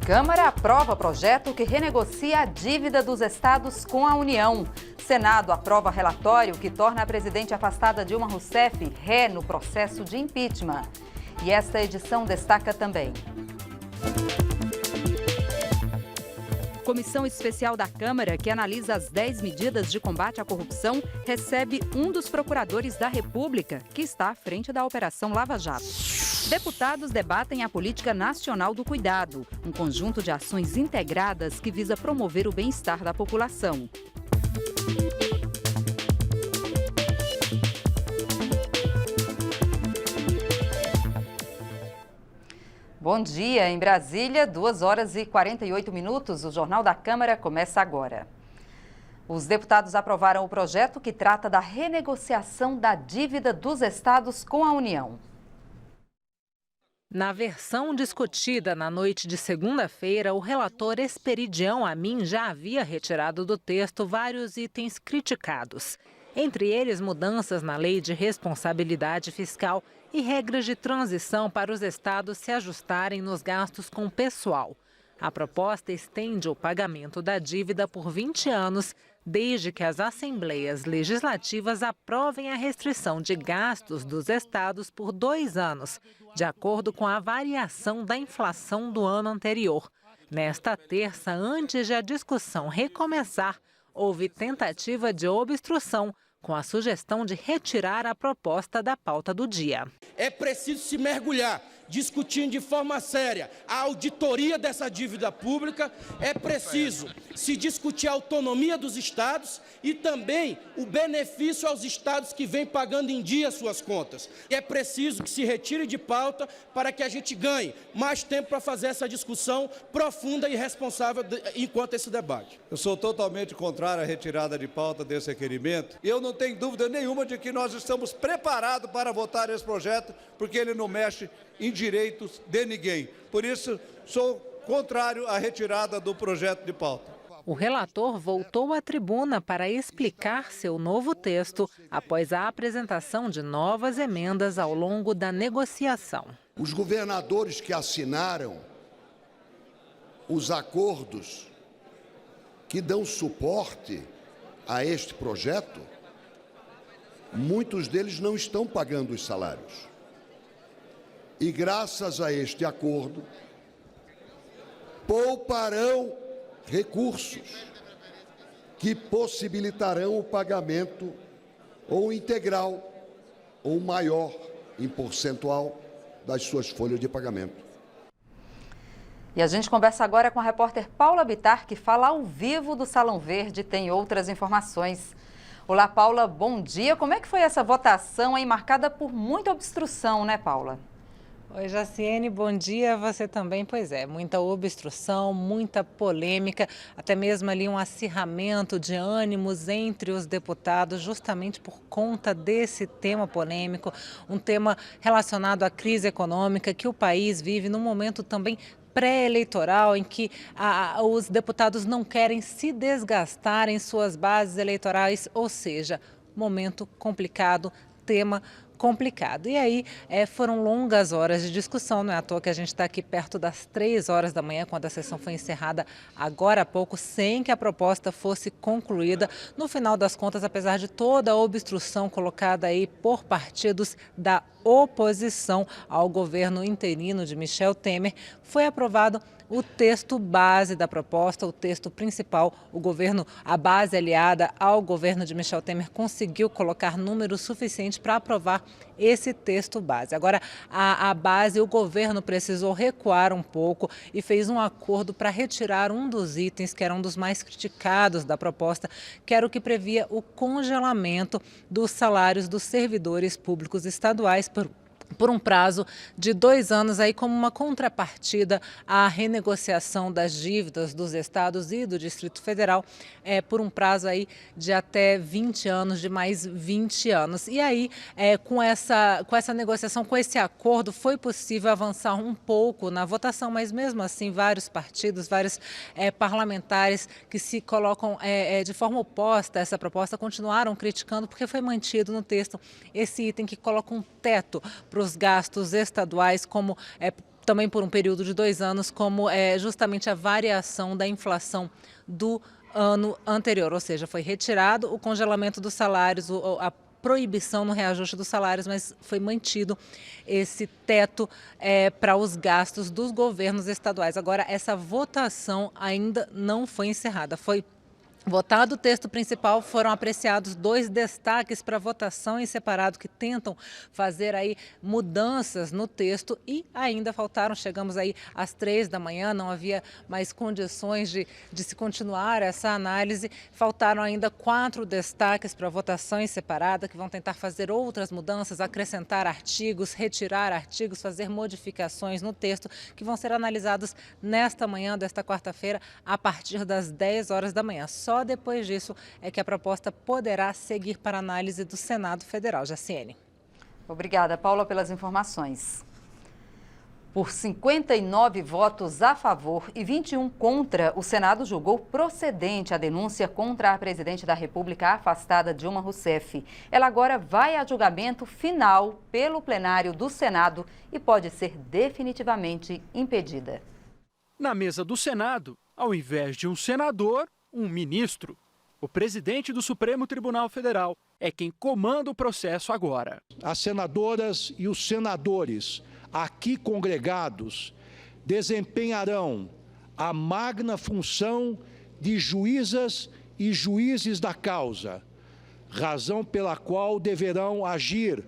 Câmara aprova projeto que renegocia a dívida dos estados com a União. Senado aprova relatório que torna a presidente afastada Dilma Rousseff ré no processo de impeachment. E esta edição destaca também: Comissão Especial da Câmara, que analisa as 10 medidas de combate à corrupção, recebe um dos procuradores da República, que está à frente da Operação Lava Jato. Deputados debatem a Política Nacional do Cuidado, um conjunto de ações integradas que visa promover o bem-estar da população. Bom dia, em Brasília, 2h48. O Jornal da Câmara começa agora. Os deputados aprovaram o projeto que trata da renegociação da dívida dos estados com a União. Na versão discutida na noite de segunda-feira, o relator Esperidião Amin já havia retirado do texto vários itens criticados. Entre eles, mudanças na lei de responsabilidade fiscal e regras de transição para os estados se ajustarem nos gastos com pessoal. A proposta estende o pagamento da dívida por 20 anos, desde que as assembleias legislativas aprovem a restrição de gastos dos estados por 2 anos, de acordo com a variação da inflação do ano anterior. Nesta terça, antes de a discussão recomeçar, houve tentativa de obstrução, com a sugestão de retirar a proposta da pauta do dia. É preciso se mergulhar, discutindo de forma séria a auditoria dessa dívida pública, é preciso se discutir a autonomia dos estados e também o benefício aos estados que vêm pagando em dia suas contas. É preciso que se retire de pauta para que a gente ganhe mais tempo para fazer essa discussão profunda e responsável enquanto esse debate. Eu sou totalmente contrário à retirada de pauta desse requerimento. Eu não tenho dúvida nenhuma de que nós estamos preparados para votar esse projeto, porque ele não mexe em direitos de ninguém. Por isso, sou contrário à retirada do projeto de pauta. O relator voltou à tribuna para explicar seu novo texto após a apresentação de novas emendas ao longo da negociação. Os governadores que assinaram os acordos que dão suporte a este projeto, muitos deles não estão pagando os salários. E graças a este acordo, pouparão recursos que possibilitarão o pagamento ou integral ou maior em percentual das suas folhas de pagamento. E a gente conversa agora com a repórter Paula Bittar, que fala ao vivo do Salão Verde e tem outras informações. Olá, Paula, bom dia. Como é que foi essa votação aí, marcada por muita obstrução, né, Paula? Oi, Jaciene, bom dia. Você também? Pois é, muita obstrução, muita polêmica, até mesmo ali um acirramento de ânimos entre os deputados, justamente por conta desse tema polêmico, um tema relacionado à crise econômica que o país vive num momento também pré-eleitoral, em que os deputados não querem se desgastar em suas bases eleitorais, ou seja, momento complicado, tema complicado. E aí foram longas horas de discussão, não é à toa que a gente está aqui perto das 3 horas da manhã, quando a sessão foi encerrada agora há pouco, sem que a proposta fosse concluída. No final das contas, apesar de toda a obstrução colocada aí por partidos da oposição ao governo interino de Michel Temer, foi aprovado o texto base da proposta, o texto principal. A base aliada ao governo de Michel Temer conseguiu colocar número suficiente para aprovar esse texto base. Agora, a base, o governo precisou recuar um pouco e fez um acordo para retirar um dos itens que era um dos mais criticados da proposta, que era o que previa o congelamento dos salários dos servidores públicos estaduais por um prazo de 2 anos, aí como uma contrapartida à renegociação das dívidas dos estados e do Distrito Federal, por um prazo aí de até 20 anos, de mais 20 anos. E aí, com essa negociação, com esse acordo, foi possível avançar um pouco na votação, mas mesmo assim vários partidos, vários parlamentares que se colocam de forma oposta a essa proposta continuaram criticando, porque foi mantido no texto esse item que coloca um teto para os gastos estaduais, como também por um período de 2 anos, como justamente a variação da inflação do ano anterior, ou seja, foi retirado o congelamento dos salários, a proibição no reajuste dos salários, mas foi mantido esse teto para os gastos dos governos estaduais. Agora, essa votação ainda não foi encerrada, foi votado o texto principal, foram apreciados 2 destaques para votação em separado que tentam fazer aí mudanças no texto e ainda faltaram, chegamos aí às 3 da manhã, não havia mais condições de se continuar essa análise, faltaram ainda 4 destaques para votação em separada que vão tentar fazer outras mudanças, acrescentar artigos, retirar artigos, fazer modificações no texto que vão ser analisados nesta manhã desta quarta-feira a partir das 10 horas da manhã. Só depois disso é que a proposta poderá seguir para análise do Senado Federal. Jaciene. Obrigada, Paula, pelas informações. Por 59 votos a favor e 21 contra, o Senado julgou procedente a denúncia contra a presidente da República afastada Dilma Rousseff. Ela agora vai a julgamento final pelo plenário do Senado e pode ser definitivamente impedida. Na mesa do Senado, ao invés de um senador, um ministro. O presidente do Supremo Tribunal Federal é quem comanda o processo agora. As senadoras e os senadores aqui congregados desempenharão a magna função de juízas e juízes da causa, razão pela qual deverão agir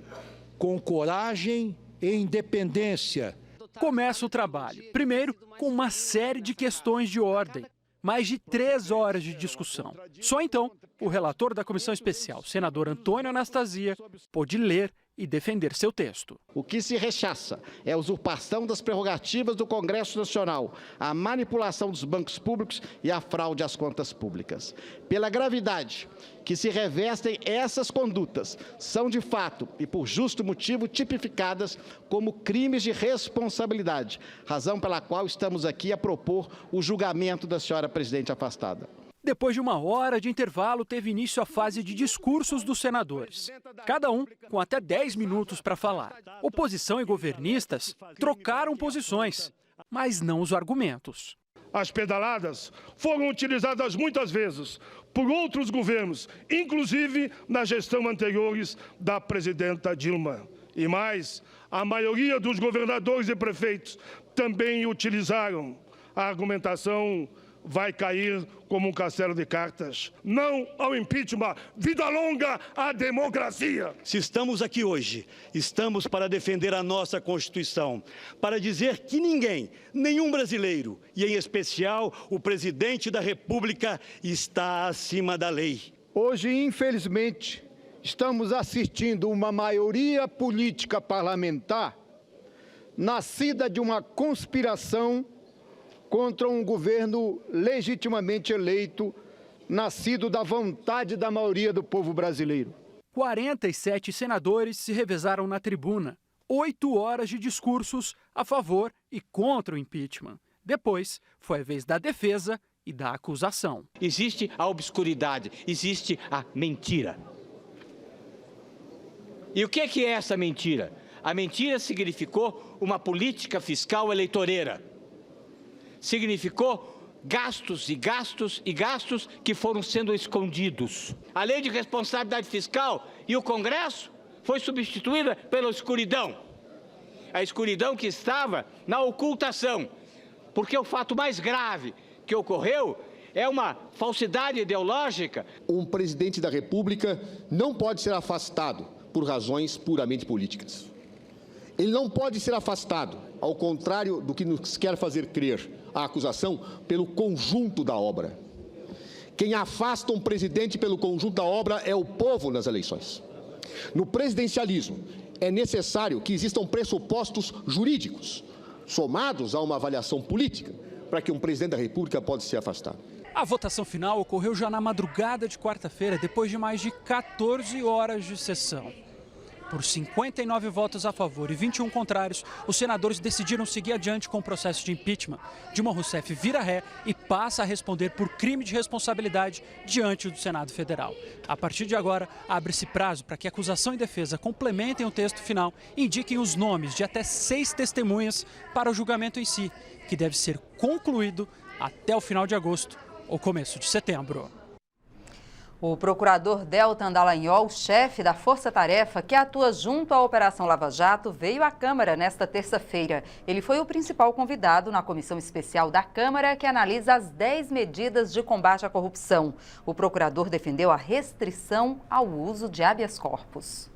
com coragem e independência. Começa o trabalho, primeiro com uma série de questões de ordem. Mais de 3 horas de discussão. Só então, o relator da comissão especial, senador Antônio Anastasia, pôde ler e defender seu texto. O que se rechaça é a usurpação das prerrogativas do Congresso Nacional, a manipulação dos bancos públicos e a fraude às contas públicas. Pela gravidade que se revestem essas condutas, são de fato e por justo motivo tipificadas como crimes de responsabilidade, razão pela qual estamos aqui a propor o julgamento da senhora presidente afastada. Depois de 1 hora de intervalo, teve início a fase de discursos dos senadores. Cada um com até 10 minutos para falar. Oposição e governistas trocaram posições, mas não os argumentos. As pedaladas foram utilizadas muitas vezes por outros governos, inclusive na gestão anteriores da presidenta Dilma. E mais, a maioria dos governadores e prefeitos também utilizaram. A argumentação vai cair como um castelo de cartas. Não ao impeachment, vida longa à democracia. Se estamos aqui hoje, estamos para defender a nossa Constituição, para dizer que ninguém, nenhum brasileiro, e em especial o presidente da República, está acima da lei. Hoje, infelizmente, estamos assistindo uma maioria política parlamentar nascida de uma conspiração contra um governo legitimamente eleito, nascido da vontade da maioria do povo brasileiro. 47 senadores se revezaram na tribuna. 8 horas de discursos a favor e contra o impeachment. Depois, foi a vez da defesa e da acusação. Existe a obscuridade, existe a mentira. E o que é essa mentira? A mentira significou uma política fiscal eleitoreira. Significou gastos e gastos e gastos que foram sendo escondidos. A lei de responsabilidade fiscal e o Congresso foi substituída pela escuridão. A escuridão que estava na ocultação. Porque o fato mais grave que ocorreu é uma falsidade ideológica. Um presidente da República não pode ser afastado por razões puramente políticas. Ele não pode ser afastado, ao contrário do que nos quer fazer crer a acusação, pelo conjunto da obra. Quem afasta um presidente pelo conjunto da obra é o povo nas eleições. No presidencialismo, é necessário que existam pressupostos jurídicos, somados a uma avaliação política, para que um presidente da República possa ser afastado. A votação final ocorreu já na madrugada de quarta-feira, depois de mais de 14 horas de sessão. Por 59 votos a favor e 21 contrários, os senadores decidiram seguir adiante com o processo de impeachment. Dilma Rousseff vira ré e passa a responder por crime de responsabilidade diante do Senado Federal. A partir de agora, abre-se prazo para que acusação e defesa complementem o texto final e indiquem os nomes de até 6 testemunhas para o julgamento em si, que deve ser concluído até o final de agosto ou começo de setembro. O procurador Deltan Dallagnol, chefe da Força Tarefa, que atua junto à Operação Lava Jato, veio à Câmara nesta terça-feira. Ele foi o principal convidado na comissão especial da Câmara que analisa as 10 medidas de combate à corrupção. O procurador defendeu a restrição ao uso de habeas corpus.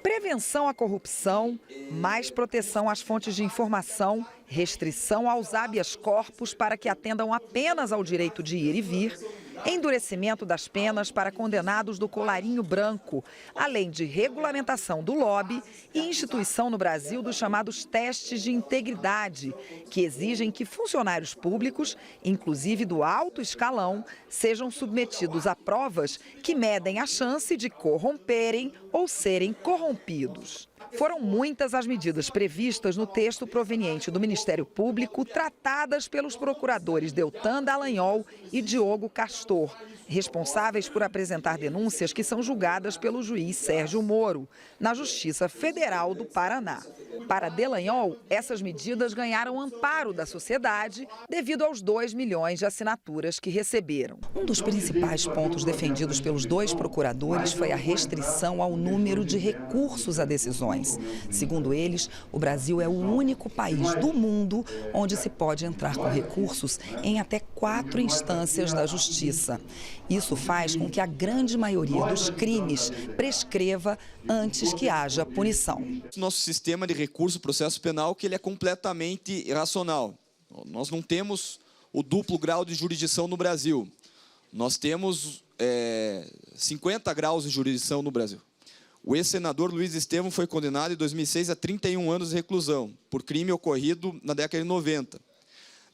Prevenção à corrupção, mais proteção às fontes de informação, restrição aos habeas corpus para que atendam apenas ao direito de ir e vir, endurecimento das penas para condenados do colarinho branco, além de regulamentação do lobby e instituição no Brasil dos chamados testes de integridade, que exigem que funcionários públicos, inclusive do alto escalão, sejam submetidos a provas que medem a chance de corromperem ou serem corrompidos. Foram muitas as medidas previstas no texto proveniente do Ministério Público, tratadas pelos procuradores Deltan Dallagnol e Diogo Castor, responsáveis por apresentar denúncias que são julgadas pelo juiz Sérgio Moro, na Justiça Federal do Paraná. Para Dallagnol, essas medidas ganharam amparo da sociedade devido aos 2 milhões de assinaturas que receberam. Um dos principais pontos defendidos pelos 2 procuradores foi a restrição ao número de recursos a decisões. Segundo eles, o Brasil é o único país do mundo onde se pode entrar com recursos em até 4 instâncias da justiça. Isso faz com que a grande maioria dos crimes prescreva antes que haja punição. Nosso sistema de recurso processo penal que ele é completamente irracional. Nós não temos o duplo grau de jurisdição no Brasil. Nós temos 50 graus de jurisdição no Brasil. O ex-senador Luiz Estevão foi condenado em 2006 a 31 anos de reclusão por crime ocorrido na década de 90.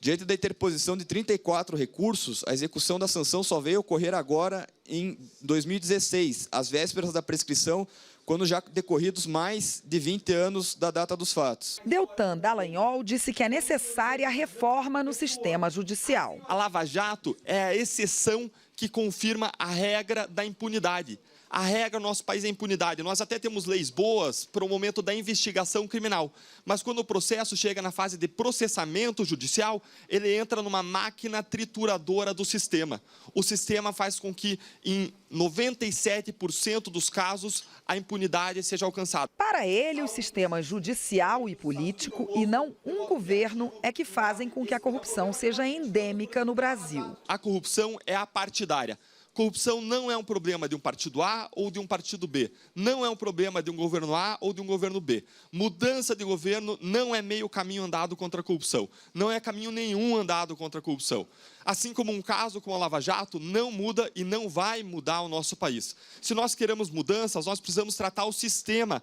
Diante da interposição de 34 recursos, a execução da sanção só veio ocorrer agora em 2016, às vésperas da prescrição, quando já decorridos mais de 20 anos da data dos fatos. Deltan Dallagnol disse que é necessária a reforma no sistema judicial. A Lava Jato é a exceção que confirma a regra da impunidade. A regra no nosso país é a impunidade. Nós até temos leis boas para o momento da investigação criminal, mas quando o processo chega na fase de processamento judicial, ele entra numa máquina trituradora do sistema. O sistema faz com que, em 97% dos casos, a impunidade seja alcançada. Para ele, o sistema judicial e político, e não um governo, é que fazem com que a corrupção seja endêmica no Brasil. A corrupção é apartidária. Corrupção não é um problema de um partido A ou de um partido B. Não é um problema de um governo A ou de um governo B. Mudança de governo não é meio caminho andado contra a corrupção. Não é caminho nenhum andado contra a corrupção. Assim como um caso como a Lava Jato não muda e não vai mudar o nosso país. Se nós queremos mudanças, nós precisamos tratar o sistema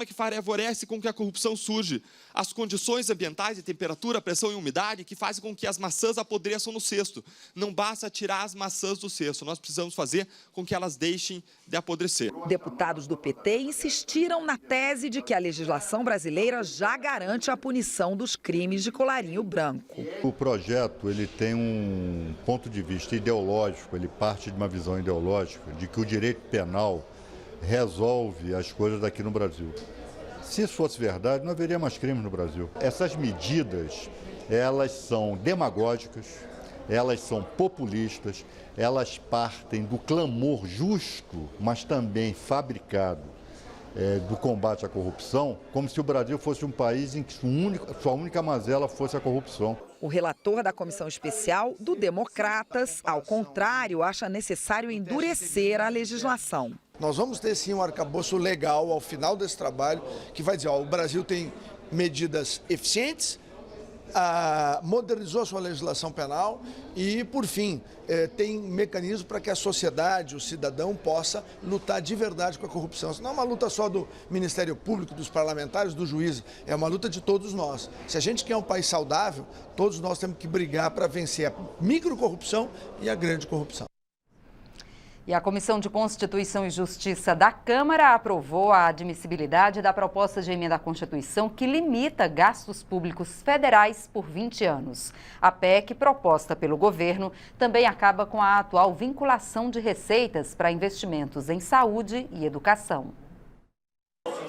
que favorece com que a corrupção surge. As condições ambientais de temperatura, pressão e umidade que fazem com que as maçãs apodreçam no cesto. Não basta tirar as maçãs do cesto, nós precisamos fazer com que elas deixem de apodrecer. Deputados do PT insistiram na tese de que a legislação brasileira já garante a punição dos crimes de colarinho branco. O projeto ele tem um ponto de vista ideológico, ele parte de uma visão ideológica de que o direito penal resolve as coisas aqui no Brasil. Se isso fosse verdade, não haveria mais crimes no Brasil. Essas medidas, elas são demagógicas, elas são populistas, elas partem do clamor justo, mas também fabricado, do combate à corrupção, como se o Brasil fosse um país em que sua única mazela fosse a corrupção. O relator da comissão especial do Democratas, ao contrário, acha necessário endurecer a legislação. Nós vamos ter sim um arcabouço legal ao final desse trabalho que vai dizer, o Brasil tem medidas eficientes, modernizou a sua legislação penal e, por fim, tem mecanismos para que a sociedade, o cidadão, possa lutar de verdade com a corrupção. Isso não é uma luta só do Ministério Público, dos parlamentares, do juiz, é uma luta de todos nós. Se a gente quer um país saudável, todos nós temos que brigar para vencer a microcorrupção e a grande corrupção. E a Comissão de Constituição e Justiça da Câmara aprovou a admissibilidade da proposta de emenda à Constituição que limita gastos públicos federais por 20 anos. A PEC, proposta pelo governo, também acaba com a atual vinculação de receitas para investimentos em saúde e educação.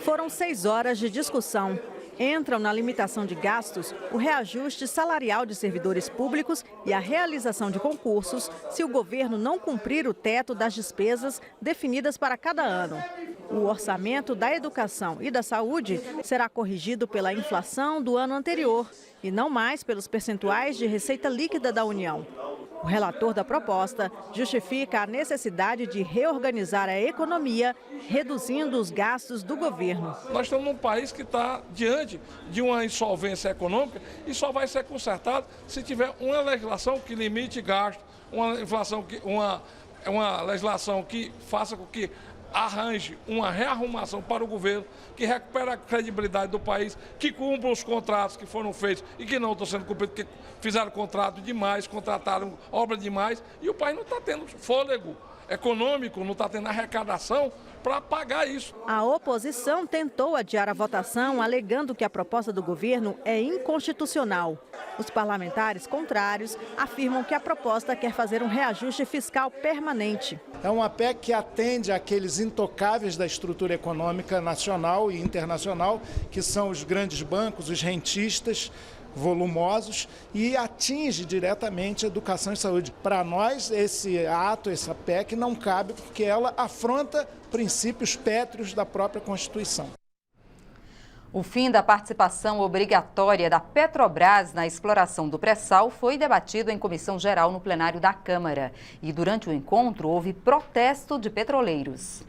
Foram 6 horas de discussão. Entram na limitação de gastos o reajuste salarial de servidores públicos e a realização de concursos se o governo não cumprir o teto das despesas definidas para cada ano. O orçamento da educação e da saúde será corrigido pela inflação do ano anterior e não mais pelos percentuais de receita líquida da União. O relator da proposta justifica a necessidade de reorganizar a economia, reduzindo os gastos do governo. Nós estamos num país que está diante de uma insolvência econômica e só vai ser consertado se tiver uma legislação que limite gasto, uma legislação que faça com que arranje uma rearrumação para o governo, que recupere a credibilidade do país, que cumpra os contratos que foram feitos e que não estão sendo cumpridos, porque fizeram contrato demais, contrataram obra demais e o país não está tendo fôlego econômico, não está tendo arrecadação para pagar isso. A oposição tentou adiar a votação, alegando que a proposta do governo é inconstitucional. Os parlamentares contrários afirmam que a proposta quer fazer um reajuste fiscal permanente. É uma PEC que atende àqueles intocáveis da estrutura econômica nacional e internacional, que são os grandes bancos, os rentistas volumosos, e atinge diretamente a educação e saúde. Para nós, esse ato, essa PEC, não cabe porque ela afronta princípios pétreos da própria Constituição. O fim da participação obrigatória da Petrobras na exploração do pré-sal foi debatido em comissão geral no plenário da Câmara. E durante o encontro houve protesto de petroleiros.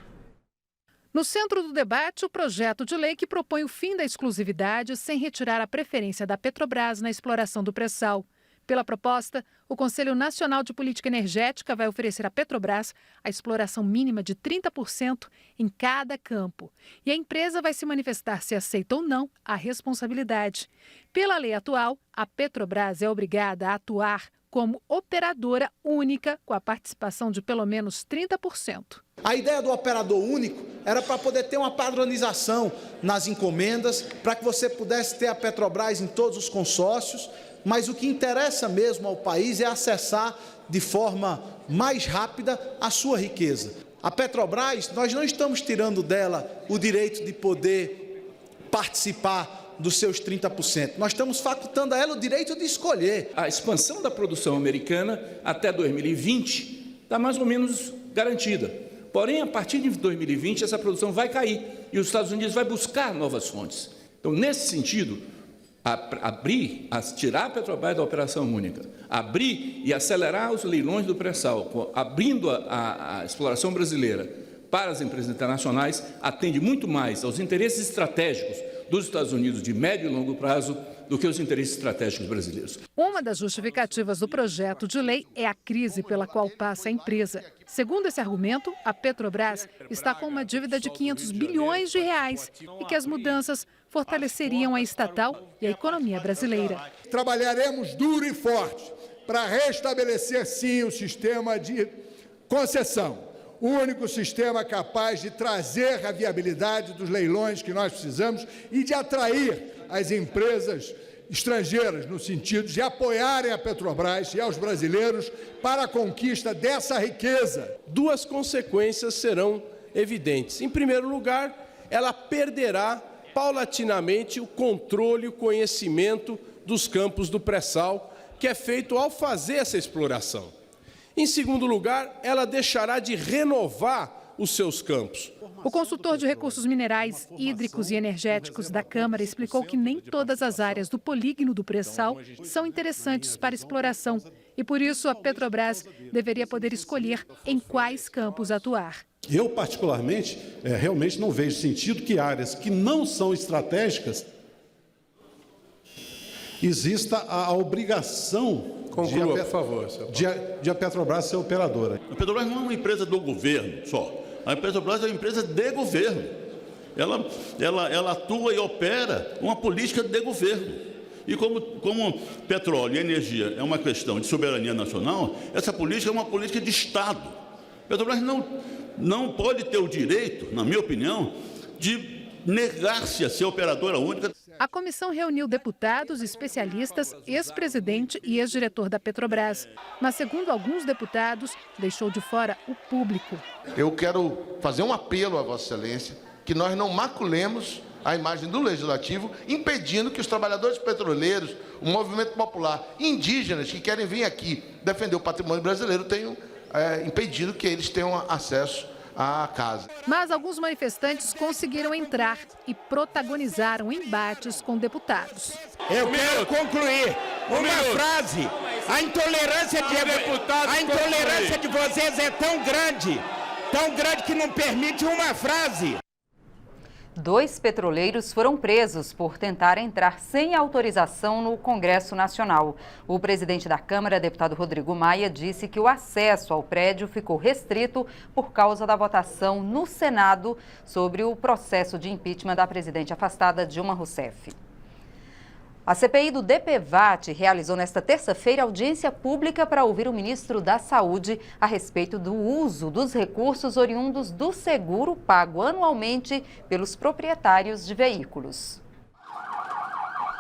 No centro do debate, o projeto de lei que propõe o fim da exclusividade sem retirar a preferência da Petrobras na exploração do pré-sal. Pela proposta, o Conselho Nacional de Política Energética vai oferecer à Petrobras a exploração mínima de 30% em cada campo. E a empresa vai se manifestar se aceita ou não a responsabilidade. Pela lei atual, a Petrobras é obrigada a atuar como operadora única, com a participação de pelo menos 30%. A ideia do operador único era para poder ter uma padronização nas encomendas, para que você pudesse ter a Petrobras em todos os consórcios, mas o que interessa mesmo ao país é acessar de forma mais rápida a sua riqueza. A Petrobras, nós não estamos tirando dela o direito de poder participar dos seus 30%. Nós estamos facultando a ela o direito de escolher. A expansão da produção americana até 2020 está mais ou menos garantida. Porém, a partir de 2020, essa produção vai cair e os Estados Unidos vai buscar novas fontes. Então, nesse sentido, tirar a Petrobras da operação única, abrir e acelerar os leilões do pré-sal, abrindo a exploração brasileira para as empresas internacionais, atende muito mais aos interesses estratégicos dos Estados Unidos de médio e longo prazo do que os interesses estratégicos brasileiros. Uma das justificativas do projeto de lei é a crise pela qual passa a empresa. Segundo esse argumento, a Petrobras está com uma dívida de 500 bilhões de reais e que as mudanças fortaleceriam a estatal e a economia brasileira. Trabalharemos duro e forte para restabelecer, sim, o sistema de concessão. O único sistema capaz de trazer a viabilidade dos leilões que nós precisamos e de atrair as empresas estrangeiras, no sentido de apoiarem a Petrobras e aos brasileiros para a conquista dessa riqueza. Duas consequências serão evidentes. Em primeiro lugar, ela perderá paulatinamente o controle e o conhecimento dos campos do pré-sal, que é feito ao fazer essa exploração. Em segundo lugar, ela deixará de renovar os seus campos. O consultor de recursos minerais, hídricos e energéticos da Câmara explicou que nem todas as áreas do polígono do pré-sal são interessantes para exploração e, por isso, a Petrobras deveria poder escolher em quais campos atuar. Eu, particularmente, realmente não vejo sentido que áreas que não são estratégicas exista a obrigação Conclua, por favor, de a Petrobras ser operadora. A Petrobras não é uma empresa do governo só. A Petrobras é uma empresa de governo. Ela atua e opera uma política de governo. E como petróleo e energia é uma questão de soberania nacional, essa política é uma política de Estado. Petrobras não pode ter o direito, na minha opinião, de negar-se a ser operadora única. A comissão reuniu deputados, especialistas, ex-presidente e ex-diretor da Petrobras. Mas, segundo alguns deputados, deixou de fora o público. Eu quero fazer um apelo a Vossa Excelência que nós não maculemos a imagem do Legislativo, impedindo que os trabalhadores petroleiros, o movimento popular, indígenas que querem vir aqui defender o patrimônio brasileiro, tenham impedido que eles tenham acesso à casa. Mas alguns manifestantes conseguiram entrar e protagonizaram embates com deputados. Eu quero concluir uma frase. A intolerância de vocês é tão grande que não permite uma frase. 2 petroleiros foram presos por tentar entrar sem autorização no Congresso Nacional. O presidente da Câmara, deputado Rodrigo Maia, disse que o acesso ao prédio ficou restrito por causa da votação no Senado sobre o processo de impeachment da presidente afastada Dilma Rousseff. A CPI do DPVAT realizou nesta terça-feira audiência pública para ouvir o ministro da Saúde a respeito do uso dos recursos oriundos do seguro pago anualmente pelos proprietários de veículos.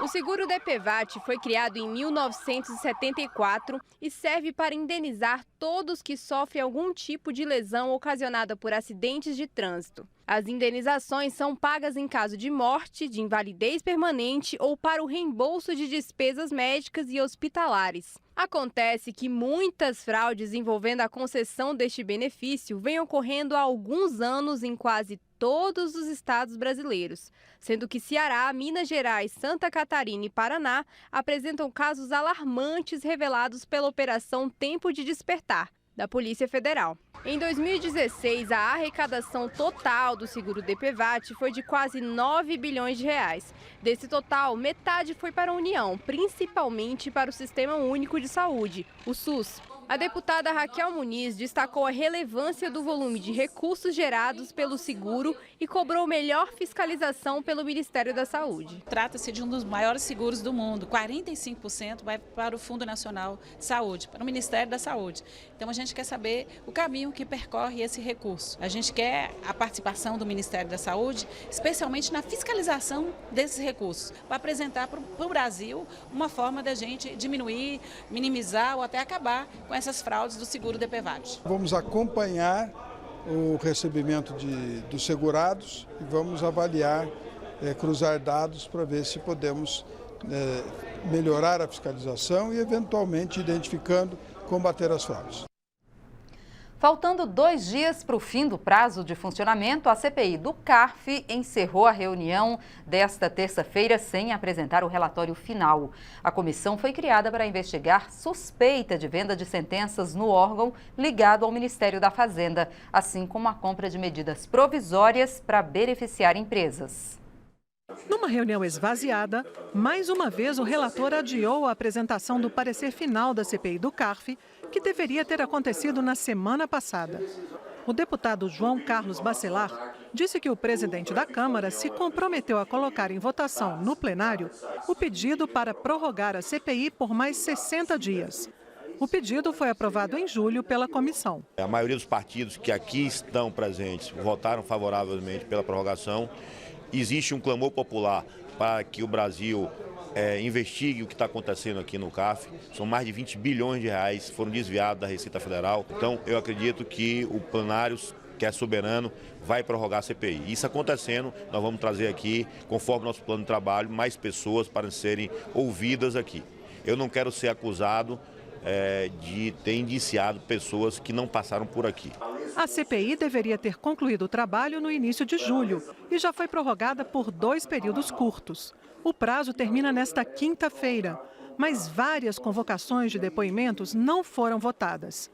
O seguro DPVAT foi criado em 1974 e serve para indenizar todos que sofrem algum tipo de lesão ocasionada por acidentes de trânsito. As indenizações são pagas em caso de morte, de invalidez permanente ou para o reembolso de despesas médicas e hospitalares. Acontece que muitas fraudes envolvendo a concessão deste benefício vêm ocorrendo há alguns anos em quase todos os estados brasileiros, sendo que Ceará, Minas Gerais, Santa Catarina e Paraná apresentam casos alarmantes revelados pela Operação Tempo de Despertar, da Polícia Federal. Em 2016, a arrecadação total do seguro DPVAT foi de quase 9 bilhões de reais. Desse total, metade foi para a União, principalmente para o Sistema Único de Saúde, o SUS. A deputada Raquel Muniz destacou a relevância do volume de recursos gerados pelo seguro e cobrou melhor fiscalização pelo Ministério da Saúde. Trata-se de um dos maiores seguros do mundo, 45% vai para o Fundo Nacional de Saúde, para o Ministério da Saúde. Então a gente quer saber o caminho que percorre esse recurso. A gente quer a participação do Ministério da Saúde, especialmente na fiscalização desses recursos, para apresentar para o Brasil uma forma da gente diminuir, minimizar ou até acabar com essas fraudes do seguro DPVAT. Vamos acompanhar o recebimento dos segurados e vamos avaliar, cruzar dados para ver se podemos melhorar a fiscalização e, eventualmente, identificando, combater as fraudes. Faltando 2 dias para o fim do prazo de funcionamento, a CPI do CARF encerrou a reunião desta terça-feira sem apresentar o relatório final. A comissão foi criada para investigar suspeita de venda de sentenças no órgão ligado ao Ministério da Fazenda, assim como a compra de medidas provisórias para beneficiar empresas. Numa reunião esvaziada, mais uma vez o relator adiou a apresentação do parecer final da CPI do CARF, que deveria ter acontecido na semana passada. O deputado João Carlos Bacelar disse que o presidente da Câmara se comprometeu a colocar em votação no plenário o pedido para prorrogar a CPI por mais 60 dias. O pedido foi aprovado em julho pela comissão. A maioria dos partidos que aqui estão presentes votaram favoravelmente pela prorrogação. Existe um clamor popular para que o Brasil investigue o que está acontecendo aqui no CARF. São mais de 20 bilhões de reais que foram desviados da Receita Federal. Então, eu acredito que o plenário, que é soberano, vai prorrogar a CPI. Isso acontecendo, nós vamos trazer aqui, conforme nosso plano de trabalho, mais pessoas para serem ouvidas aqui. Eu não quero ser acusado de ter indiciado pessoas que não passaram por aqui. A CPI deveria ter concluído o trabalho no início de julho e já foi prorrogada por 2 períodos curtos. O prazo termina nesta quinta-feira, mas várias convocações de depoimentos não foram votadas.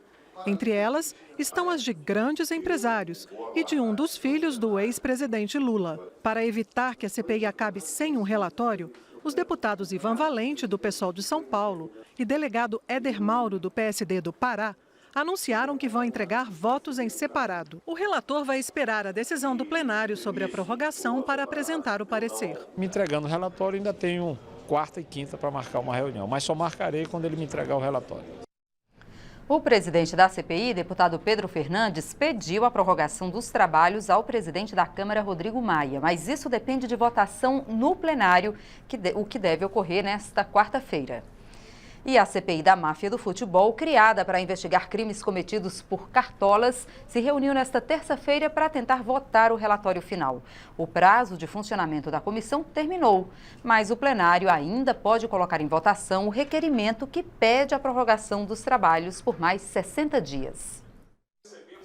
Entre elas estão as de grandes empresários e de um dos filhos do ex-presidente Lula. Para evitar que a CPI acabe sem um relatório, os deputados Ivan Valente, do PSOL de São Paulo, e delegado Éder Mauro, do PSD do Pará, anunciaram que vão entregar votos em separado. O relator vai esperar a decisão do plenário sobre a prorrogação para apresentar o parecer. Me entregando o relatório, ainda tenho quarta e quinta para marcar uma reunião, mas só marcarei quando ele me entregar o relatório. O presidente da CPI, deputado Pedro Fernandes, pediu a prorrogação dos trabalhos ao presidente da Câmara, Rodrigo Maia, mas isso depende de votação no plenário, o que deve ocorrer nesta quarta-feira. E a CPI da máfia do futebol, criada para investigar crimes cometidos por cartolas, se reuniu nesta terça-feira para tentar votar o relatório final. O prazo de funcionamento da comissão terminou, mas o plenário ainda pode colocar em votação o requerimento que pede a prorrogação dos trabalhos por mais 60 dias.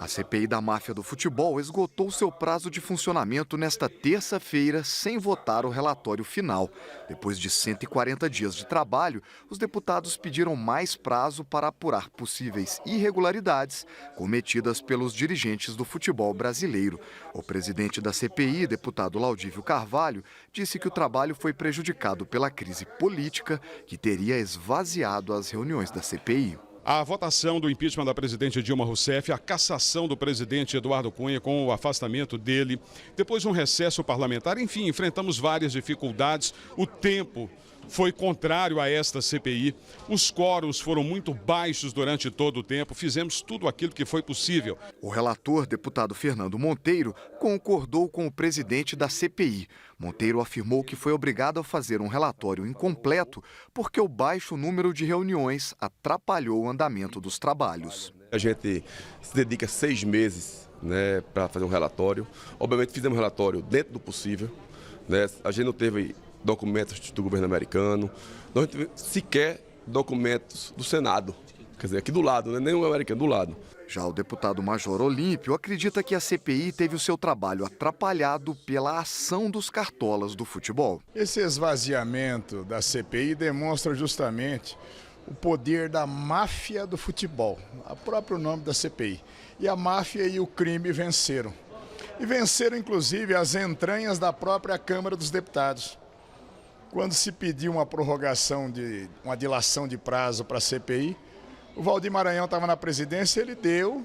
A CPI da máfia do futebol esgotou seu prazo de funcionamento nesta terça-feira sem votar o relatório final. Depois de 140 dias de trabalho, os deputados pediram mais prazo para apurar possíveis irregularidades cometidas pelos dirigentes do futebol brasileiro. O presidente da CPI, deputado Laudívio Carvalho, disse que o trabalho foi prejudicado pela crise política que teria esvaziado as reuniões da CPI. A votação do impeachment da presidente Dilma Rousseff, a cassação do presidente Eduardo Cunha com o afastamento dele, depois um recesso parlamentar, enfim, enfrentamos várias dificuldades. O tempo foi contrário a esta CPI, os quóruns foram muito baixos durante todo o tempo, fizemos tudo aquilo que foi possível. O relator, deputado Fernando Monteiro, concordou com o presidente da CPI. Monteiro afirmou que foi obrigado a fazer um relatório incompleto porque o baixo número de reuniões atrapalhou o andamento dos trabalhos. A gente se dedica 6 meses, para fazer um relatório. Obviamente fizemos um relatório dentro do possível, A gente não teve documentos do governo americano, não tivemos sequer documentos do Senado, quer dizer, aqui do lado, nem o americano, do lado. Já o deputado Major Olímpio acredita que a CPI teve o seu trabalho atrapalhado pela ação dos cartolas do futebol. Esse esvaziamento da CPI demonstra justamente o poder da máfia do futebol, o próprio nome da CPI. E a máfia e o crime venceram. E venceram, inclusive, as entranhas da própria Câmara dos Deputados. Quando se pediu uma prorrogação, uma dilação de prazo para a CPI, o Valdir Maranhão estava na presidência, ele deu,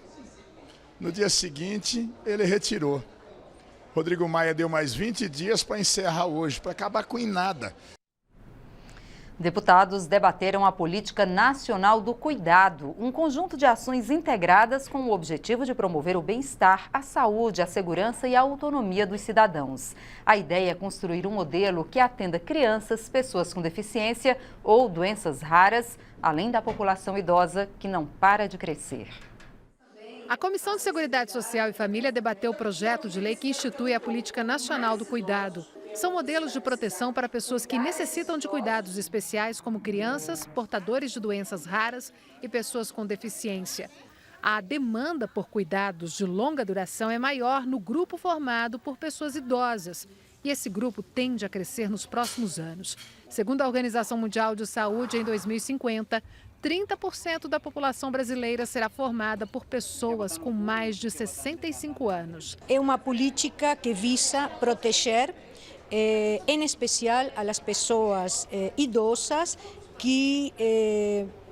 no dia seguinte ele retirou. Rodrigo Maia deu mais 20 dias para encerrar hoje, para acabar com nada. Deputados debateram a Política Nacional do Cuidado, um conjunto de ações integradas com o objetivo de promover o bem-estar, a saúde, a segurança e a autonomia dos cidadãos. A ideia é construir um modelo que atenda crianças, pessoas com deficiência ou doenças raras, além da população idosa que não para de crescer. A Comissão de Seguridade Social e Família debateu o projeto de lei que institui a Política Nacional do Cuidado. São modelos de proteção para pessoas que necessitam de cuidados especiais, como crianças, portadores de doenças raras e pessoas com deficiência. A demanda por cuidados de longa duração é maior no grupo formado por pessoas idosas. E esse grupo tende a crescer nos próximos anos. Segundo a Organização Mundial de Saúde, em 2050, 30% da população brasileira será formada por pessoas com mais de 65 anos. É uma política que visa proteger, em especial, as pessoas idosas que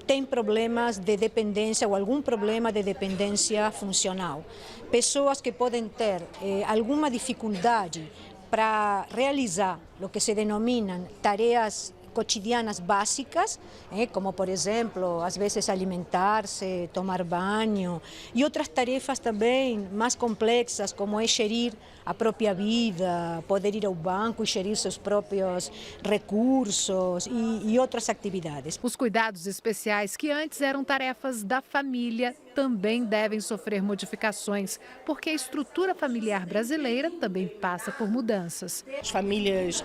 têm problemas de dependência ou algum problema de dependência funcional. Pessoas que podem ter alguma dificuldade para realizar o que se denominan tarefas cotidianas básicas, como por exemplo, às vezes alimentar-se, tomar banho, e outras tarefas também mais complexas, como é gerir a própria vida, poder ir ao banco e gerir seus próprios recursos e outras atividades. Os cuidados especiais, que antes eram tarefas da família, também devem sofrer modificações, porque a estrutura familiar brasileira também passa por mudanças. As famílias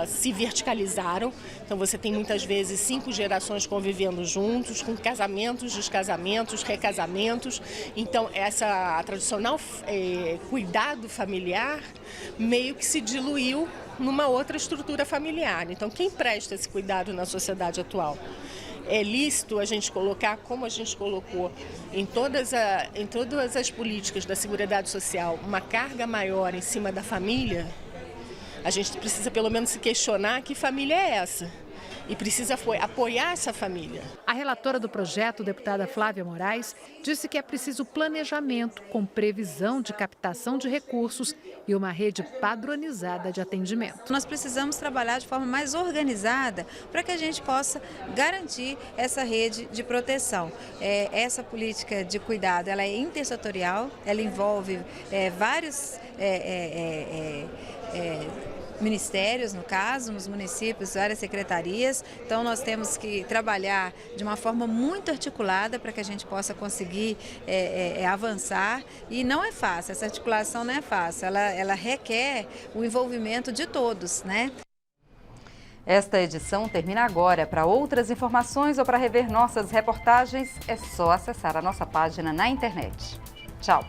se verticalizaram, então você tem muitas vezes 5 gerações convivendo juntos, com casamentos, descasamentos, recasamentos. Então a tradicional cuidado familiar meio que se diluiu numa outra estrutura familiar. Então quem presta esse cuidado na sociedade atual? É lícito a gente colocar, como a gente colocou em todas as políticas da Seguridade Social, uma carga maior em cima da família? A gente precisa pelo menos se questionar que família é essa. e precisa apoiar essa família. A relatora do projeto, deputada Flávia Moraes, disse que é preciso planejamento com previsão de captação de recursos e uma rede padronizada de atendimento. Nós precisamos trabalhar de forma mais organizada para que a gente possa garantir essa rede de proteção. Essa política de cuidado, ela é intersetorial, ela envolve vários ministérios, no caso, nos municípios, várias secretarias. Então, nós temos que trabalhar de uma forma muito articulada para que a gente possa conseguir avançar. E não é fácil, essa articulação não é fácil, ela requer o envolvimento de todos, né? Esta edição termina agora. Para outras informações ou para rever nossas reportagens, é só acessar a nossa página na internet. Tchau!